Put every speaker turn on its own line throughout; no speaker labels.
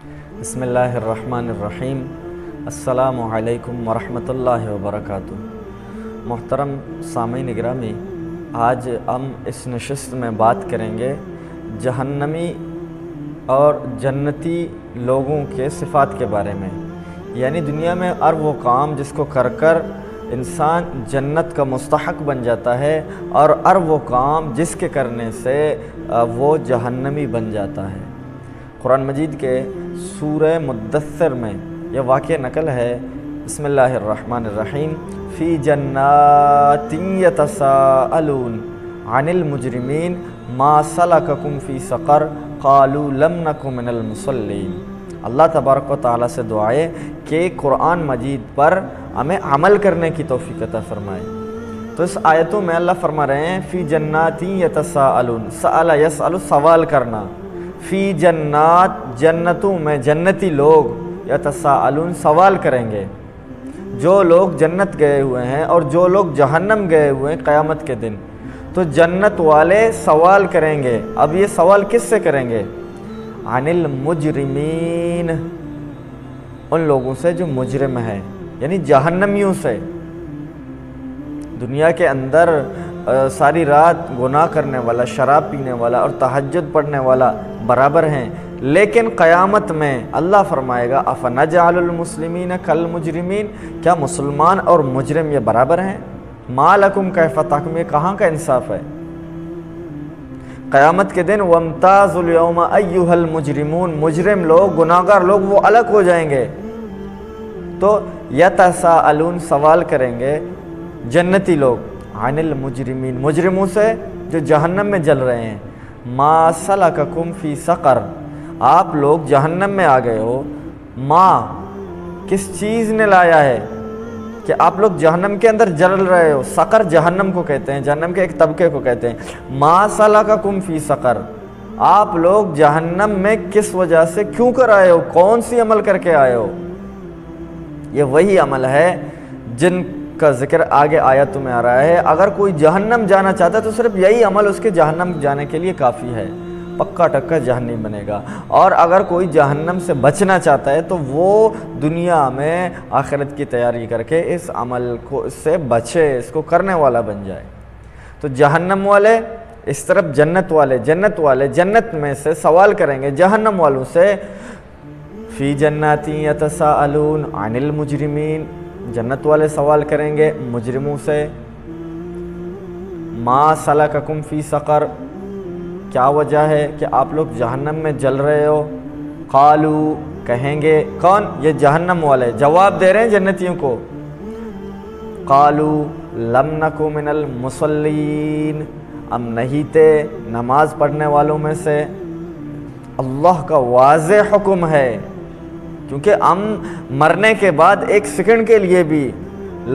بسم اللہ الرحمن الرحیم۔ السلام علیکم ورحمۃ اللہ وبرکاتہ۔ محترم سامعین گرامی، آج ہم اس نشست میں بات کریں گے جہنمی اور جنتی لوگوں کے صفات کے بارے میں، یعنی دنیا میں ہر وہ کام جس کو کر کر انسان جنت کا مستحق بن جاتا ہے، اور ہر وہ کام جس کے کرنے سے وہ جہنمی بن جاتا ہے۔ قرآن مجید کے سورہ مدثر میں یہ واقعہ نقل ہے۔ بسم اللہ الرحمن الرحیم۔ فی جنات یتساءلون عن المجرمین ما سلککم فی سقر قالوا لم نک من المصلین۔ اللہ تبارک و تعالیٰ سے دعائے کہ قرآن مجید پر ہمیں عمل کرنے کی توفیق عطا فرمائے۔ تو اس آیتوں میں اللہ فرما رہے ہیں فی جنات یتساءلون، سأل یسأل سوال کرنا، فی جنات جنتوں میں جنتی لوگ یتساءلون سوال کریں گے۔ جو لوگ جنت گئے ہوئے ہیں اور جو لوگ جہنم گئے ہوئے ہیں قیامت کے دن، تو جنت والے سوال کریں گے۔ اب یہ سوال کس سے کریں گے؟ عن المجرمین، ان لوگوں سے جو مجرم ہیں، یعنی جہنمیوں سے۔ دنیا کے اندر ساری رات گناہ کرنے والا، شراب پینے والا اور تہجد پڑھنے والا برابر ہیں، لیکن قیامت میں اللہ فرمائے گا افنجعل المسلمین کالمجرمین، کیا مسلمان اور مجرم یہ برابر ہیں؟ ما لکم کیف تحکمون، یہ کہاں کا انصاف ہے؟ قیامت کے دن وامتاز اليوم ایھا المجرمون، مجرم لوگ، گناہگار لوگ وہ الگ ہو جائیں گے۔ تو یتساءلون سوال کریں گے جنتی لوگ عن المجرمین، مجرموں سے جو جہنم میں جل رہے ہیں۔ ما سلککم فی سقر، آپ لوگ جہنم میں آ گئے ہو، ما کس چیز نے لایا ہے کہ آپ لوگ جہنم کے اندر جل رہے ہو؟ سقر جہنم کو کہتے ہیں، جہنم کے ایک طبقے کو کہتے ہیں۔ ما سلککم فی سقر، آپ لوگ جہنم میں کس وجہ سے کیوں کر آئے ہو؟ کون سی عمل کر کے آئے ہو؟ یہ وہی عمل ہے جن کا ذکر آگے آیت میں آ رہا ہے۔ اگر کوئی جہنم جانا چاہتا ہے تو صرف یہی عمل اس کے جہنم جانے کے لیے کافی ہے، پکا ٹکا جہنمی بنے گا۔ اور اگر کوئی جہنم سے بچنا چاہتا ہے تو وہ دنیا میں آخرت کی تیاری کر کے اس عمل کو اس سے بچے، اس کو کرنے والا بن جائے۔ تو جہنم والے اس طرف جنت والے جنت میں سے سوال کریں گے جہنم والوں سے، فی جنات یتساءلون عن المجرمین، جنت والے سوال کریں گے مجرموں سے، ما سلککم فی سقر، کیا وجہ ہے کہ آپ لوگ جہنم میں جل رہے ہو؟ قالو، کہیں گے کون؟ یہ جہنم والے جواب دے رہے ہیں جنتیوں کو، قالو لم نک من المصلین، ہم نہیں تھے نماز پڑھنے والوں میں سے۔ اللہ کا واضح حکم ہے، کیونکہ ہم مرنے کے بعد ایک سیکنڈ کے لیے بھی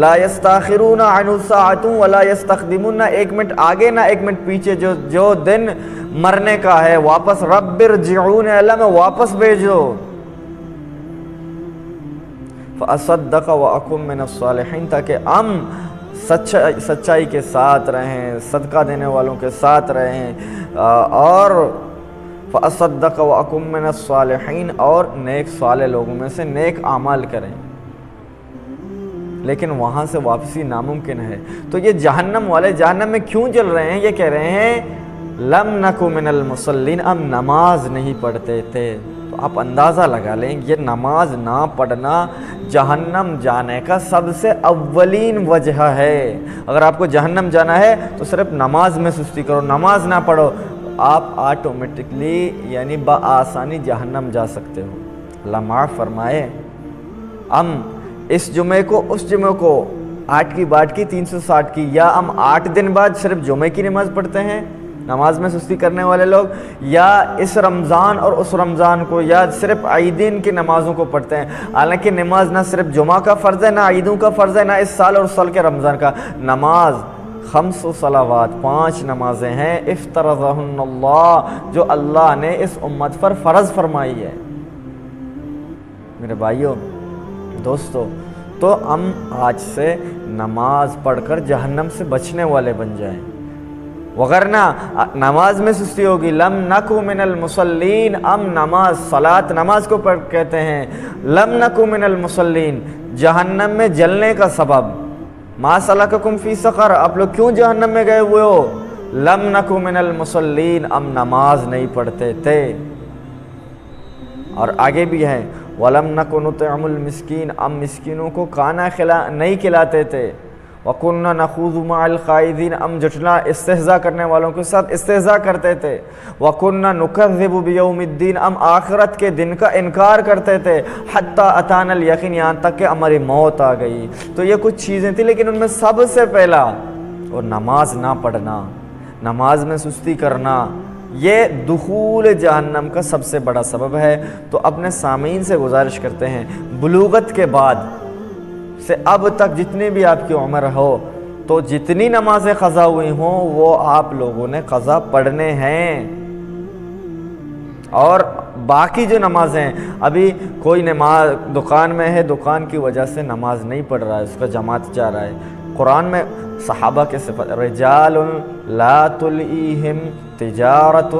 لا یستاخرون عنہ ساعۃ ولا یستقدمون، نہ ایک منٹ آگے نہ ایک منٹ پیچھے۔ جو دن مرنے کا ہے واپس رب ارجعون، اللہ میں واپس بھیجو۔ فاصدق واکن من الصالحین، تاکہ ہم سچائی کے ساتھ رہیں، صدقہ دینے والوں کے ساتھ رہیں، اور فاصدق واکن من الصالحین، اور نیک صالح لوگوں میں سے نیک اعمال کریں۔ لیکن وہاں سے واپسی ناممکن ہے۔ تو یہ جہنم والے جہنم میں کیوں جل رہے ہیں؟ یہ کہہ رہے ہیں لم نک من المصلین، ہم نماز نہیں پڑھتے تھے۔ تو آپ اندازہ لگا لیں یہ نماز نہ پڑھنا جہنم جانے کا سب سے اولین وجہ ہے۔ اگر آپ کو جہنم جانا ہے تو صرف نماز میں سستی کرو، نماز نہ پڑھو، آپ آٹومیٹکلی یعنی بآسانی جہنم جا سکتے ہو۔ اللہ معاف فرمائے، ہم اس جمعے کو اس جمعے کو 8 کی باٹ کی 360 کی، یا ہم 8 دن بعد صرف جمعے کی نماز پڑھتے ہیں، نماز میں سستی کرنے والے لوگ، یا اس رمضان اور اس رمضان کو، یا صرف عیدین کی نمازوں کو پڑھتے ہیں۔ حالانکہ نماز نہ صرف جمعہ کا فرض ہے، نہ عیدوں کا فرض ہے، نہ اس سال اور اس سال کے رمضان کا۔ نماز 5 صلوات، 5 نمازیں ہیں، افترضہن اللہ، جو اللہ نے اس امت پر فرض فرمائی ہے۔ میرے بھائیوں دوستو، تو ہم آج سے نماز پڑھ کر جہنم سے بچنے والے بن جائیں۔ وغیرہ نماز میں سستی ہوگی، لم نکو من المصلین، ہم نماز صلاۃ نماز کو پڑھ کہتے ہیں، لم نکو من المصلین، جہنم میں جلنے کا سبب، ما سلککم فی سقر، آپ لوگ کیوں جہنم میں گئے ہوئے ہو، لم نکو من المصلین، ہم نماز نہیں پڑھتے تھے۔ اور آگے بھی ہے وَلَمْ نَكُ نُطْعِمُ الْمِسْكِينَ، ہم مسکینوں کو کھانا نہیں کھلاتے تھے، وَكُنَّا نَخُوضُ مَعَ الْخَائِضِينَ، ہم جھٹلا استہزاء کرنے والوں کے ساتھ استہزاء کرتے تھے، وَكُنَّا نُكَذِّبُ بِيَوْمِ الدِّينِ، ہم آخرت کے دن کا انکار کرتے تھے، حَتَّى أَتَانَا الْيَقِينُ، یہاں تک کہ ہماری موت آ گئی۔ تو یہ کچھ چیزیں تھیں، لیکن ان میں سب سے پہلا اور نماز نہ پڑھنا، نماز میں سستی کرنا، یہ دخول جہنم کا سب سے بڑا سبب ہے۔ تو اپنے سامعین سے گزارش کرتے ہیں، بلوغت کے بعد سے اب تک جتنی بھی آپ کی عمر ہو، تو جتنی نمازیں قضا ہوئی ہوں وہ آپ لوگوں نے قضا پڑھنے ہیں۔ اور باقی جو نمازیں ہیں، ابھی کوئی نماز دکان میں ہے، دکان کی وجہ سے نماز نہیں پڑھ رہا ہے، اس کا جماعت جا رہا ہے، قرآن میں صحابہ کے صفت، رجال لا تلئیہم تجارت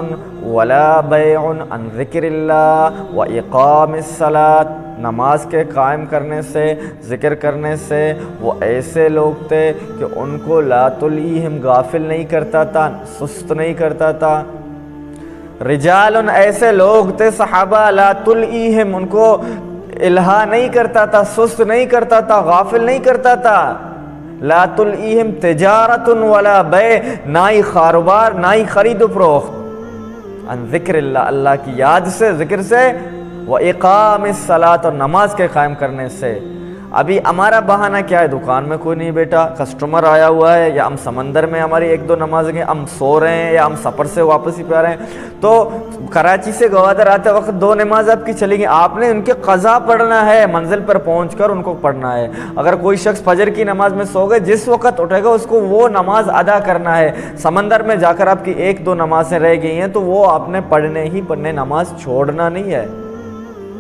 ولا بیع عن ذکر اللہ و اقام الصلاۃ، نماز کے قائم کرنے سے، ذکر کرنے سے، وہ ایسے لوگ تھے کہ ان کو لا تلئیہم غافل نہیں کرتا تھا، سست نہیں کرتا تھا۔ رجال ایسے لوگ تھے صحابہ، لا تلئیہم، ان کو الہا نہیں کرتا تھا، سست نہیں کرتا تھا، غافل نہیں کرتا تھا۔ لا تلئیہم تجارت ولا بیع، نہ ہی کاروبار، نہ ہی خرید و فروخت، عن ذکر اللہ، اللہ کی یاد سے، ذکر سے، و اقام الصلاۃ، اور نماز کے قائم کرنے سے۔ ابھی ہمارا بہانہ کیا ہے، دکان میں کوئی نہیں بیٹا، کسٹمر آیا ہوا ہے، یا ہم سمندر میں ہماری ایک دو نمازیں گئے، ہم سو رہے ہیں، یا ہم سفر سے واپس ہی پہ آ رہے ہیں، تو کراچی سے گوادر آتے وقت 2 نماز آپ کی چلی گئی، آپ نے ان کے قضا پڑھنا ہے، منزل پر پہنچ کر ان کو پڑھنا ہے۔ اگر کوئی شخص فجر کی نماز میں سو گئے، جس وقت اٹھے گا اس کو وہ نماز ادا کرنا ہے۔ سمندر میں جا کر آپ کی 1-2 نمازیں رہ گئی ہیں تو وہ آپ نے پڑھنے ہی پڑھنے، نماز چھوڑنا نہیں ہے۔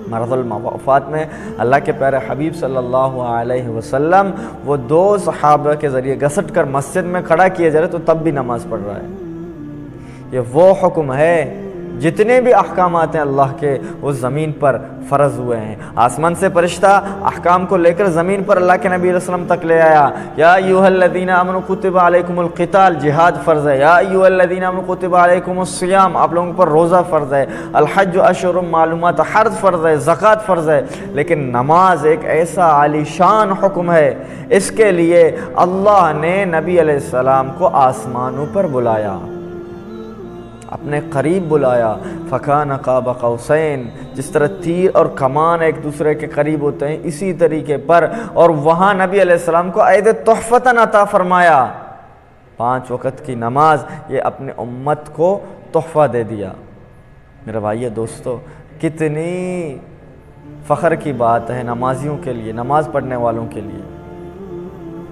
مرض الموافات میں اللہ کے پیارے حبیب صلی اللہ علیہ وسلم وہ 2 صحابہ کے ذریعے گھسٹ کر مسجد میں کھڑا کیا جا رہا ہے تو تب بھی نماز پڑھ رہا ہے۔ یہ وہ حکم ہے، جتنے بھی احکامات ہیں اللہ کے وہ زمین پر فرض ہوئے ہیں۔ آسمان سے فرشتہ احکام کو لے کر زمین پر اللہ کے نبی علیہ السلام تک لے آیا، یا ایھا الذین آمنوا کتب علیکم القتال، جہاد فرض ہے، یا ایھا الذین آمنوا کتب علیکم الصیام، آپ لوگوں پر روزہ فرض ہے، الحج اشہر معلومات، حج فرض ہے، زکوٰۃ فرض ہے، لیکن نماز ایک ایسا عالی شان حکم ہے، اس کے لیے اللہ نے نبی علیہ السلام کو آسمانوں پر بلایا، اپنے قریب بلایا، فَكَانَ قَابَ قَوْسَيْن، جس طرح تیر اور کمان ایک دوسرے کے قریب ہوتے ہیں اسی طریقے پر، اور وہاں نبی علیہ السلام کو عید تحفتاً عطا فرمایا، 5 وقت کی نماز یہ اپنے امت کو تحفہ دے دیا۔ میرے بھائیو دوستو، کتنی فخر کی بات ہے نمازیوں کے لیے، نماز پڑھنے والوں کے لیے۔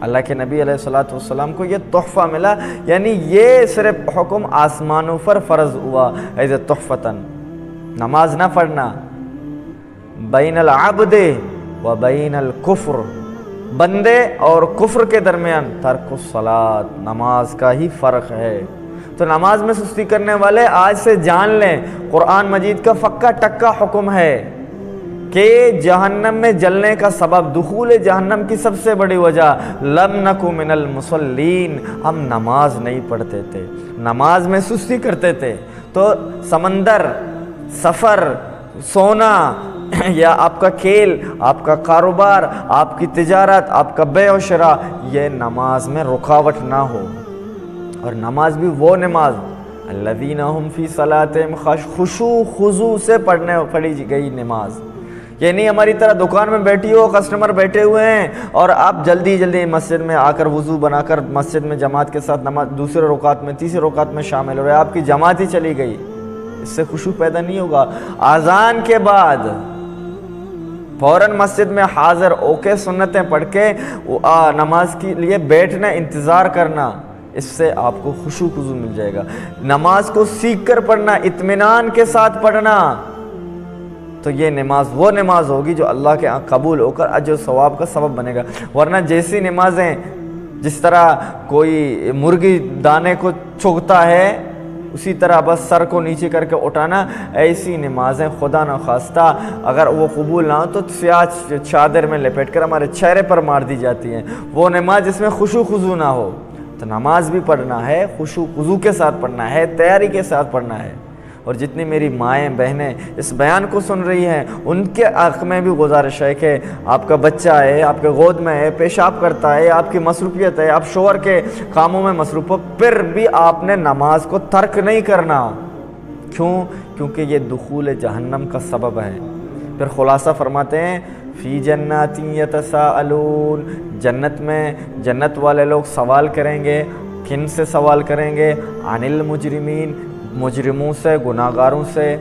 اللہ کے نبی علیہ السلام کو یہ تحفہ ملا، یعنی یہ صرف حکم آسمانوں پر فرض ہوا، ایسے تحفتاً، نماز نہ پڑھنا، بین العبد و بین الکفر، بندے اور کفر کے درمیان ترک الصلاۃ، نماز کا ہی فرق ہے۔ تو نماز میں سستی کرنے والے آج سے جان لیں، قرآن مجید کا فکا ٹکا حکم ہے کہ جہنم میں جلنے کا سبب، دخول جہنم کی سب سے بڑی وجہ، لم نکو من المصلین، ہم نماز نہیں پڑھتے تھے، نماز میں سستی کرتے تھے۔ تو سمندر، سفر، سونا، یا آپ کا کھیل، آپ کا کاروبار، آپ کی تجارت، آپ کا بیع و شراء، یہ نماز میں رکاوٹ نہ ہو۔ اور نماز بھی وہ نماز الذین هم فی صلاتہم خشوع خضوع سے پڑھی گئی نماز، یعنی ہماری طرح دکان میں بیٹھی ہو، کسٹمر بیٹھے ہوئے ہیں اور آپ جلدی جلدی مسجد میں آ کر وضو بنا کر مسجد میں جماعت کے ساتھ نماز دوسرے رکعت میں تیسرے رکعت میں شامل ہو رہے، آپ کی جماعت ہی چلی گئی، اس سے خشوع پیدا نہیں ہوگا۔ اذان کے بعد فوراً مسجد میں حاضر ہو کے سنتیں پڑھ کے نماز کے لیے بیٹھنا، انتظار کرنا، اس سے آپ کو خشوع خضوع مل جائے گا۔ نماز کو سیکھ کر پڑھنا، اطمینان کے ساتھ پڑھنا، تو یہ نماز وہ نماز ہوگی جو اللہ کے ہاں قبول ہو کر اجر و ثواب کا سبب بنے گا۔ ورنہ جس طرح کوئی مرغی دانے کو چگتا ہے اسی طرح بس سر کو نیچے کر کے اٹھانا، ایسی نمازیں خدا نخواستہ اگر وہ قبول نہ ہو تو سیاہ چادر میں لپیٹ کر ہمارے چہرے پر مار دی جاتی ہیں۔ وہ نماز جس میں خشوع خضوع نہ ہو، تو نماز بھی پڑھنا ہے، خشوع خضوع کے ساتھ پڑھنا ہے، تیاری کے ساتھ پڑھنا ہے۔ اور جتنی میری مائیں بہنیں اس بیان کو سن رہی ہیں ان کے حق میں بھی گزارش ہے کہ آپ کا بچہ ہے، آپ کے گود میں ہے، پیشاب کرتا ہے، آپ کی مصروفیت ہے، آپ شوہر کے کاموں میں مصروف ہو، پھر بھی آپ نے نماز کو ترک نہیں کرنا۔ کیوں؟ کیونکہ یہ دخول جہنم کا سبب ہے۔ پھر خلاصہ فرماتے ہیں فی جنات یتساءلون، جنت میں جنت والے لوگ سوال کریں گے۔ کن سے سوال کریں گے؟ عن المجرمین، مجرموں سے، گناہگاروں سے۔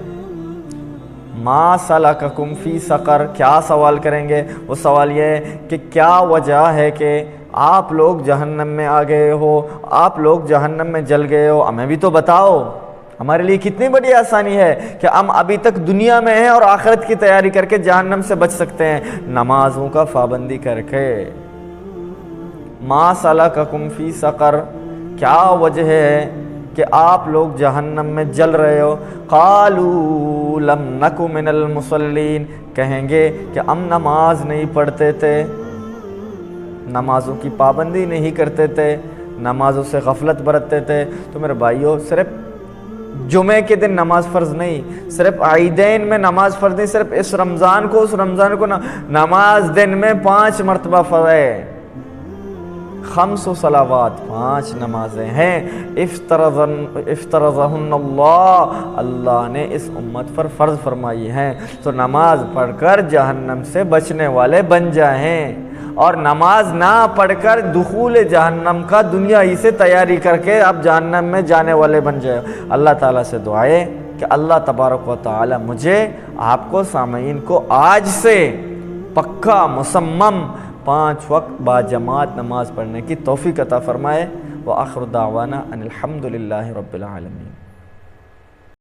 ما سلککم فی سقر، کیا سوال کریں گے؟ وہ سوال یہ ہے کہ کیا وجہ ہے کہ آپ لوگ جہنم میں آ گئے ہو، آپ لوگ جہنم میں جل گئے ہو، ہمیں بھی تو بتاؤ۔ ہمارے لیے کتنی بڑی آسانی ہے کہ ہم ابھی تک دنیا میں ہیں اور آخرت کی تیاری کر کے جہنم سے بچ سکتے ہیں، نمازوں کا پابندی کر کے۔ ما سلککم فی سقر، کیا وجہ ہے کہ آپ لوگ جہنم میں جل رہے ہو؟ قالوا لم نک من المصلین، کہیں گے کہ ہم نماز نہیں پڑھتے تھے، نمازوں کی پابندی نہیں کرتے تھے، نمازوں سے غفلت برتتے تھے۔ تو میرے بھائیو، صرف جمعے کے دن نماز فرض نہیں، صرف عیدین میں نماز فرض نہیں، صرف اس رمضان کو نماز دن میں 5 مرتبہ فرض ہے۔ 5 صلوات، 5 نمازیں ہیں، افترضہن اللہ نے اس امت پر فرض فرمائی ہیں۔ تو نماز پڑھ کر جہنم سے بچنے والے بن جائیں، اور نماز نہ پڑھ کر دخول جہنم کا دنیا ہی سے تیاری کر کے آپ جہنم میں جانے والے بن جائیں۔ اللہ تعالیٰ سے دعا ہے کہ اللہ تبارک و تعالیٰ مجھے، آپ کو، سامعین کو آج سے پکا مصمم 5 وقت با جماعت نماز پڑھنے کی توفیق عطا فرمائے۔ وآخر دعوانا ان الحمد للہ رب العالمین۔